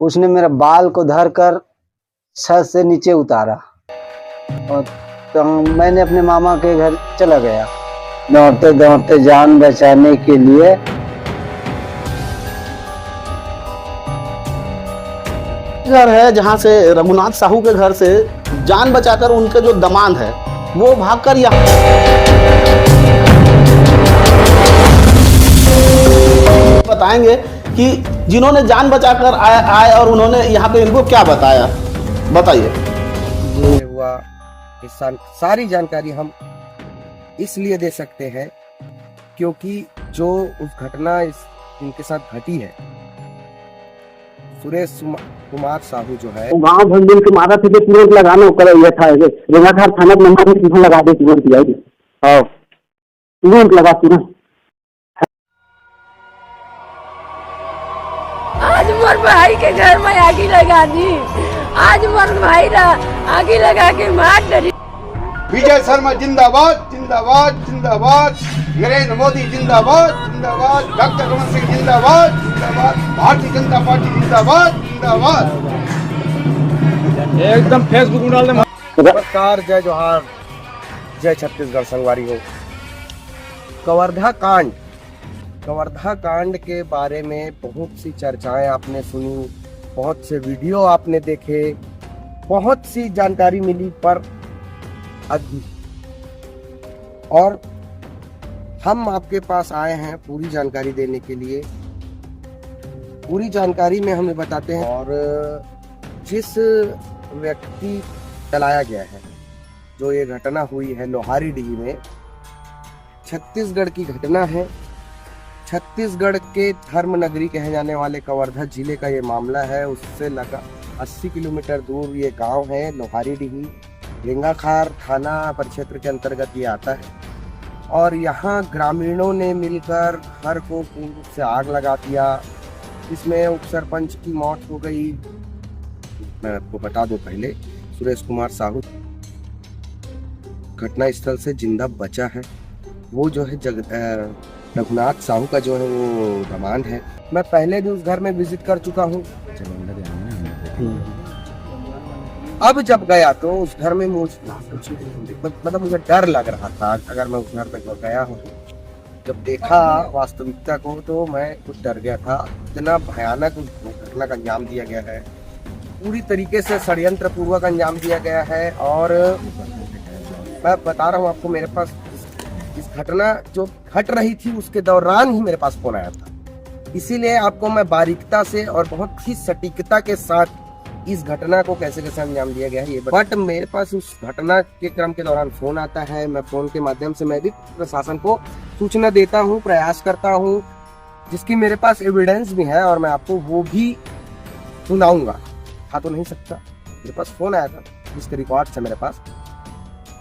उसने मेरा बाल को धरकर छत से नीचे उतारा और तो मैंने अपने मामा के घर चला गया दौड़ते दौड़ते जान बचाने के लिए। घर है जहां से रघुनाथ साहू के घर से जान बचाकर उनके जो दामाद है वो भागकर यहाँ बताएंगे कि जिन्होंने जान बचाकर आए और उन्होंने यहाँ पे इनको क्या बताया, बताइए। ये हुआ सारी जानकारी हम इसलिए दे सकते हैं क्योंकि जो उस घटना इनके साथ घटी है, सुरेश कुमार साहू जो है गाँव भंडील के मारा थे तुरंत लगाना कर था रेंगाघाट थाना नंबर में लगा दे तुरंत जाएगी। हाँ तुरंत लगा तुरंत। आज मोर भाई के घर में आगी लगा दी, आज मोर भाई आगी लगा के मार डरी। विजय शर्मा जिंदाबाद जिंदाबाद जिंदाबाद, नरेंद्र मोदी जिंदाबाद जिंदाबाद, डॉक्टर रमन सिंह जिंदाबाद जिंदाबाद, भारतीय जनता पार्टी जिंदाबाद जिंदाबाद। एकदम फेसबुक में डाल दे। नमस्कार, जय जोहार, जय छत्तीसगढ़ संगवारी हो। कवर्धा कांड के बारे में बहुत सी चर्चाएं आपने सुनी, बहुत से वीडियो आपने देखे, बहुत सी जानकारी मिली, पर और हम आपके पास आए हैं पूरी जानकारी देने के लिए। पूरी जानकारी में हमें बताते हैं और जिस व्यक्ति चलाया गया है, जो ये घटना हुई है लोहारीडीह में, छत्तीसगढ़ की घटना है। छत्तीसगढ़ के धर्म नगरी कहे जाने वाले कवर्धा जिले का ये मामला है। उससे लगा 80 किलोमीटर दूर ये गांव है लोहारीडीह, रेंगाखार थाना परिक्षेत्र के अंतर्गत ये आता है। और यहाँ ग्रामीणों ने मिलकर घर को पूर्ण रूप से आग लगा दिया। इसमें उप सरपंच की मौत हो गई। मैं आपको बता दूं, पहले सुरेश कुमार साहू घटना स्थल से जिंदा बचा है। वो जो है रघुनाथ साहू का जो है वो दामाद है। मैं पहले भी उस घर में विजिट कर चुका हूँ। अब जब गया तो उस घर में मतलब मुझे डर लग रहा था। अगर मैं उस घर पे गया हूँ, जब देखा वास्तविकता को तो मैं कुछ डर गया था। इतना भयानक उस घटना का अंजाम दिया गया है, पूरी तरीके से षड्यंत्र पूर्वक अंजाम दिया गया है। और मैं बता रहा हूँ आपको, मेरे पास इस घटना जो घट रही थी उसके दौरान ही मेरे पास फोन आया था। इसीलिए आपको मैं बारीकता से और बहुत ही सटीकता के साथ इस घटना को कैसे कैसे अंजाम दिया गया है ये बट मेरे पास उस घटना के क्रम के दौरान फोन आता है। मैं फोन के माध्यम से मैं भी प्रशासन को सूचना देता हूँ, प्रयास करता हूँ, जिसकी मेरे पास एविडेंस भी है और मैं आपको वो भी सुनाऊंगा। था तो नहीं सकता, मेरे पास फोन आया था जिसके रिकॉर्ड्स है मेरे पास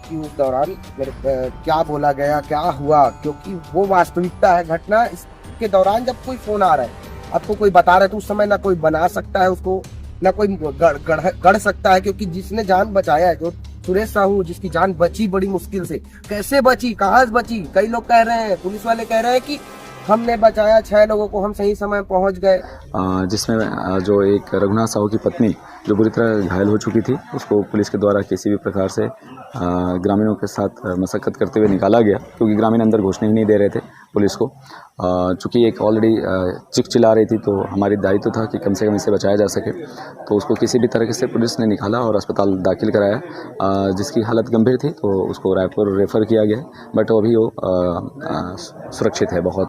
कि उस दौरान मेरे क्या बोला गया, क्या हुआ, क्योंकि वो वास्तविकता है। घटना इसके दौरान जब कोई फोन आ रहा है, आपको कोई बता रहा है, तो उस समय ना कोई बना सकता है उसको, ना कोई गढ़ सकता है। क्योंकि जिसने जान बचाया है, जो सुरेश साहू, जिसकी जान बची बड़ी मुश्किल से, कैसे बची, कहाँ से बची, कई लोग कह रहे हैं, पुलिस वाले कह रहे हैं कि हमने बचाया 6 लोगों को, हम सही समय पहुंच गए। जिसमें जो एक रघुनाथ साहू की पत्नी जो बुरी तरह घायल हो चुकी थी, उसको पुलिस के द्वारा किसी भी प्रकार से ग्रामीणों के साथ मशक्कत करते हुए निकाला गया, क्योंकि ग्रामीण अंदर घुसने ही नहीं दे रहे थे पुलिस को। चूँकि एक ऑलरेडी चिक चिल्ला रही थी, तो हमारी दायित्व था कि कम से कम इसे बचाया जा सके। तो उसको किसी भी तरह से पुलिस ने निकाला और अस्पताल दाखिल कराया, जिसकी हालत गंभीर थी, तो उसको रायपुर रेफ़र किया गया, बट अभी वो सुरक्षित है बहुत।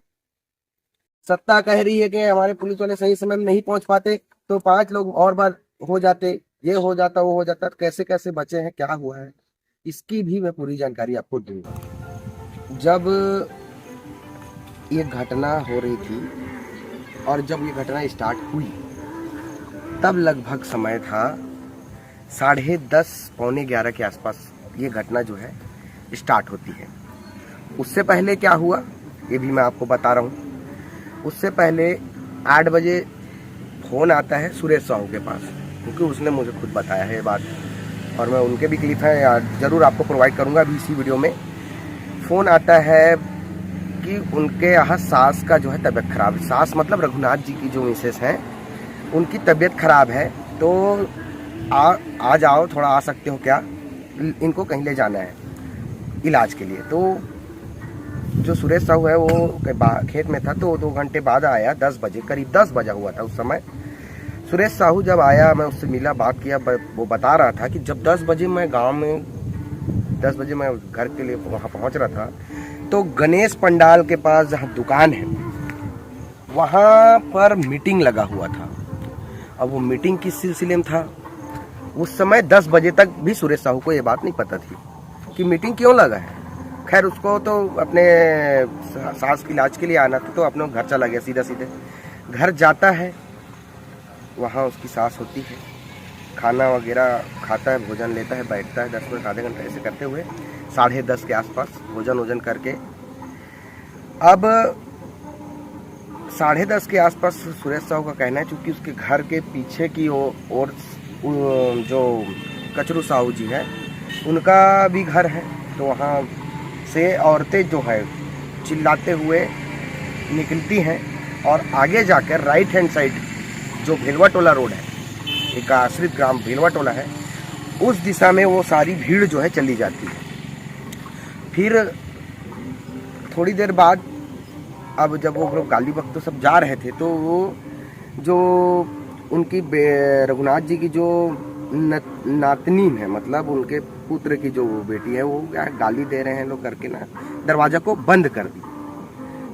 सत्ता कह रही है कि हमारे पुलिस वाले सही समय में नहीं पहुंच पाते तो 5 लोग और बार हो जाते, ये हो जाता, वो हो जाता। कैसे कैसे बचे हैं, क्या हुआ है, इसकी भी मैं पूरी जानकारी आपको दूंगा। जब ये घटना हो रही थी और जब ये घटना स्टार्ट हुई, तब लगभग समय था 10:30 पौने 11 के आसपास ये घटना जो है स्टार्ट होती है। उससे पहले क्या हुआ ये भी मैं आपको बता रहा हूँ। उससे पहले 8 बजे फ़ोन आता है सुरेश साहू के पास, क्योंकि उसने मुझे खुद बताया है ये बात, और मैं उनके भी क्लिप है ज़रूर आपको प्रोवाइड करूँगा अभी इसी वीडियो में। फ़ोन आता है कि उनके यहाँ सास का जो है तबीयत खराब है। सास मतलब रघुनाथ जी की जो मिसेस हैं, उनकी तबीयत खराब है, तो आ जाओ, थोड़ा आ सकते हो क्या, इनको कहीं ले जाना है इलाज के लिए। तो जो सुरेश साहू है वो खेत में था, तो 2 घंटे बाद आया, 10 बजे, करीब 10 बजा हुआ था उस समय। सुरेश साहू जब आया, मैं उससे मिला, बात किया, वो बता रहा था कि जब 10 बजे मैं गांव में 10 बजे मैं घर के लिए वहाँ पहुँच रहा था, तो गणेश पंडाल के पास जहाँ दुकान है वहाँ पर मीटिंग लगा हुआ था। अब वो मीटिंग किस सिलसिले में था, उस समय 10 बजे तक भी सुरेश साहू को ये बात नहीं पता थी कि मीटिंग क्यों लगा है। खैर, उसको तो अपने सास के इलाज के लिए आना था, तो अपने घर चला गया। सीधा सीधे घर जाता है, वहाँ उसकी सास होती है, खाना वगैरह खाता है, भोजन लेता है, बैठता है 10 मिनट आधे घंटे ऐसे करते हुए 10:30 के आसपास भोजन वोजन करके, अब 10:30 के आसपास सुरेश साहू का कहना है, चूँकि उसके घर के पीछे की ओर जो कचरू साहू जी है उनका भी घर है, तो वहाँ से औरतें जो है चिल्लाते हुए निकलती हैं और आगे जाकर राइट हैंड साइड जो भेलवा टोला रोड है, एक आश्रित ग्राम भेलवा टोला है, उस दिशा में वो सारी भीड़ जो है चली जाती है। फिर थोड़ी देर बाद, अब जब वो लोग गाली बक तो सब जा रहे थे, तो वो जो उनकी रघुनाथ जी की जो नातनी है, मतलब उनके पुत्र की जो बेटी है, वो क्या गाली दे रहे हैं लोग करके ना दरवाजा को बंद कर दिए।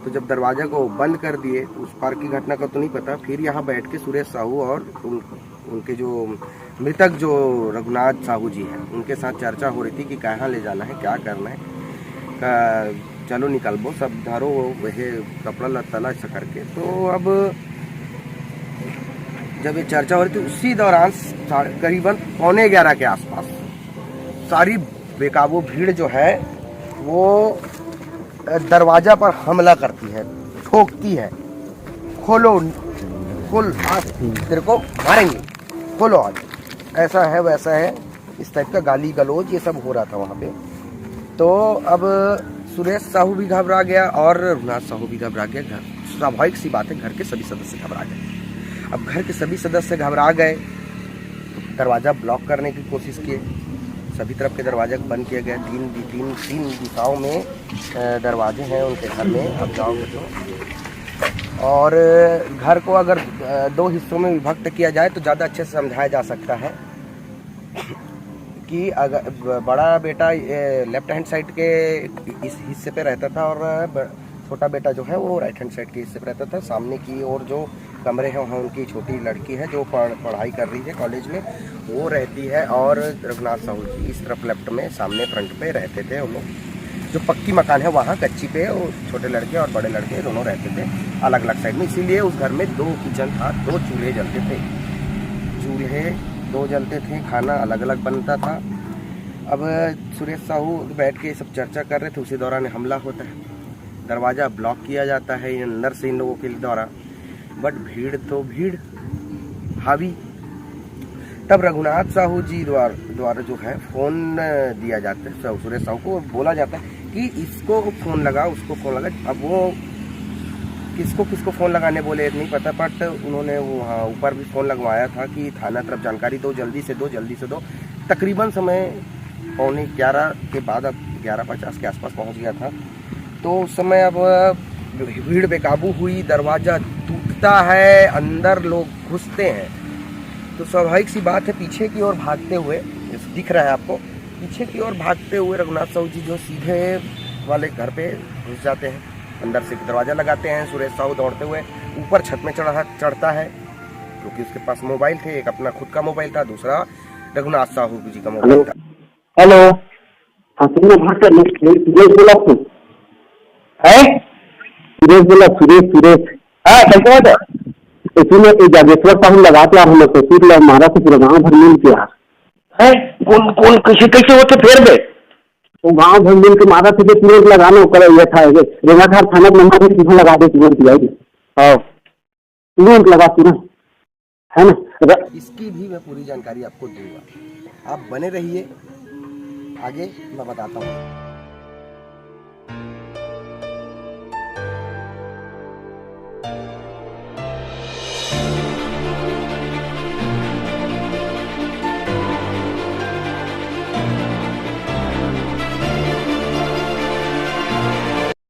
तो जब दरवाजा को बंद कर दिए, उस पार की घटना का तो नहीं पता। फिर यहाँ बैठ के सुरेश साहू और उनके जो मृतक जो रघुनाथ साहू जी हैं, उनके साथ चर्चा हो रही थी कि कहाँ ले जाना है, क्या करना है, चलो निकलबो सब धरो वह कपड़ा लत्ता ऐसा करके। तो अब जब ये चर्चा हो रही थी, उसी दौरान करीबन 11:15 के आसपास सारी बेकाबू भीड़ जो है वो दरवाजा पर हमला करती है, ठोकती है, खोलो, खोल, आज तेरे को मारेंगे, खोलो आज, ऐसा है वैसा है, इस टाइप का गाली गलौज ये सब हो रहा था वहाँ पे। तो अब सुरेश साहू भी घबरा गया और रघुनाथ साहू भी घबरा गया। स्वाभाविक सी बात है, घर के सभी सदस्य घबरा गए। अब घर के सभी सदस्य घबरा गए, दरवाज़ा ब्लॉक करने की कोशिश किए, सभी तरफ के दरवाजे बंद किए गए। तीन दिशाओं में दरवाजे हैं उनके घर में, अब जाओगे तो। और घर को अगर 2 हिस्सों में विभक्त किया जाए तो ज़्यादा अच्छे से समझाया जा सकता है कि अगर बड़ा बेटा लेफ्ट हैंड साइड के इस हिस्से पे रहता था और छोटा बेटा जो है वो राइट हैंड साइड के हिस्से पे रहता था। सामने की ओर जो कमरे हैं वहाँ उनकी छोटी लड़की है जो पढ़ाई कर रही है कॉलेज में, वो रहती है, और रघुनाथ साहू जी इस तरफ लेफ्ट में सामने फ्रंट पे रहते थे। उन लोग जो पक्की मकान है वहाँ कच्ची पे वो छोटे लड़के और बड़े लड़के दोनों रहते थे अलग अलग साइड में। इसीलिए उस घर में 2 किचन था, 2 चूल्हे जलते थे, 2 जलते थे, खाना अलग अलग बनता था। अब सुरेश साहू बैठ के सब चर्चा कर रहे थे, उसी दौरान हमला होता है, दरवाज़ा ब्लॉक किया जाता है अंदर से इन लोगों के द्वारा। बट भीड़ तो भीड़ हावी। तब रघुनाथ साहू जी द्वारा जो है फ़ोन दिया जाता है सुरेश साहू को, बोला जाता है कि इसको फ़ोन लगा, उसको फ़ोन लगा। अब वो किसको फ़ोन लगाने बोले नहीं पता, बट उन्होंने वहाँ ऊपर भी फ़ोन लगवाया था कि थाना तरफ जानकारी दो, जल्दी से दो। तकरीबन समय 11:15 के बाद, अब 11:50 के आसपास पहुँच गया था। तो उस समय अब भीड़ बेकाबू हुई, दरवाज़ा टूटता है, अंदर लोग घुसते हैं। तो स्वाभाविक सी बात है, पीछे की ओर भागते हुए, दिख रहा है आपको, पीछे की ओर भागते हुए रघुनाथ साहू जी जो सीधे वाले घर पे घुस जाते हैं, अंदर से दरवाज़ा लगाते हैं। सुरेश साहू दौड़ते हुए ऊपर छत में चढ़ता है, क्योंकि उसके पास मोबाइल थे, एक अपना खुद का मोबाइल था, दूसरा रघुनाथ साहू जी का मोबाइल था। हेलो, हाँ तुमने भाग कर सुरेश बोला तू है? सुरेश हाँ कैसे है? तो तूने जागेश्वर साहू लगा के हम लोग सूट लो, हमारा तो पूरा गाँव भर मिल के है कौन कैसे होते फिर में वो गाँव भर मिल के मारा थे, तुरंत लगाना कर ये था रेवाघाट थाना नंबर तुझे लगा दे, तुरंत आएगी, हाँ तुरंत लगा तुरंत, है ना। इसकी भी मैं पूरी जानकारी आपको दूंगा, आप बने रहिए, आगे मैं बताता हूँ।